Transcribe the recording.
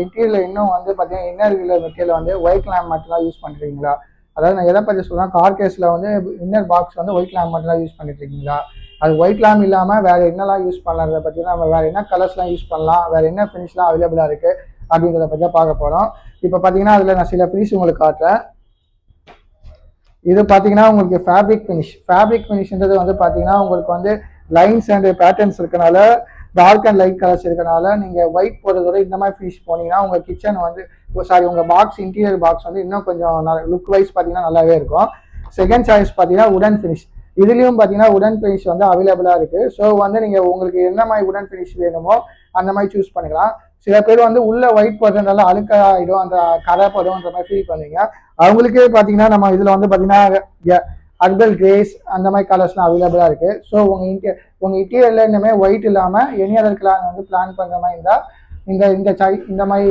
இன்டீரியரில் இன்னும் வந்து பார்த்தீங்கன்னா இன்னர் மெட்டீரியல் வந்து ஒயிட் லேம்ப் மட்டும் தான் யூஸ் பண்ணுறீங்களா? அதாவது நான் எதை பற்றி சொல்கிறேன், கார் கேஸில் வந்து இன்னர் பாக்ஸ் வந்து ஒயிட் லேம்ப் மட்டும் தான் யூஸ் பண்ணிட்டு இருக்கீங்களா? அது ஒயிட் லேம்ப் இல்லாமல் வேறு என்னெல்லாம் யூஸ் பண்ணலான்றத பற்றி நம்ம வேறு என்ன கலர்ஸ்லாம் யூஸ் பண்ணலாம், வேறு என்ன ஃபினிஷ்லாம் அவைலபிளாக இருக்குது அப்படின்றத பற்றி தான் பார்க்க போகிறோம். இப்போ பார்த்தீங்கன்னா அதில் நான் சில ஃபினிஷ் உங்களுக்கு காட்டுறேன். இது பார்த்தீங்கன்னா உங்களுக்கு ஃபேப்ரிக் ஃபினிஷ்ன்றது வந்து பார்த்தீங்கன்னா உங்களுக்கு வந்து லைன்ஸ் அண்ட் பேட்டர்ன்ஸ் இருக்கனால, டார்க் அண்ட் லைட் கலர்ஸ் இருக்கனால நீங்கள் ஒயிட் போடுறதோட இந்த மாதிரி ஃபினிஷ் போனீங்கன்னா உங்கள் கிச்சன் வந்து உங்கள் பாக்ஸ் இன்டீரியர் பாக்ஸ் வந்து இன்னும் கொஞ்சம் லுக் வைஸ் பார்த்தீங்கன்னா நல்லாவே இருக்கும். செகண்ட் சாய்ஸ் பார்த்தீங்கன்னா உடன் ஃபினிஷ். இதுலேயும் பார்த்தீங்கன்னா உடன் ஃபினிஷ் வந்து அவைலபிளாக இருக்குது. ஸோ வந்து நீங்கள் உங்களுக்கு என்ன மாதிரி உடன் ஃபினிஷ் வேணுமோ அந்த மாதிரி சூஸ் பண்ணிக்கலாம். சில பேர் வந்து உள்ள ஒயிட் போடுறதுனால அழுக்காயிடும், அந்த கரை போடும்ன்ற மாதிரி ஃபீல் பண்ணுவீங்க. அவங்களுக்கே பார்த்தீங்கன்னா நம்ம இதில் வந்து பார்த்தீங்கன்னா அர்பல் கிரேஸ் அந்த மாதிரி கலர்ஸ்லாம் அவைலபிளாக இருக்குது. ஸோ உங்கள் இன்டீரியரில் இனிமேல் ஒயிட் இல்லாமல் எனி அதர் கலர் வந்து பிளான் பண்ணுற மாதிரி இருந்தால் இந்த மாதிரி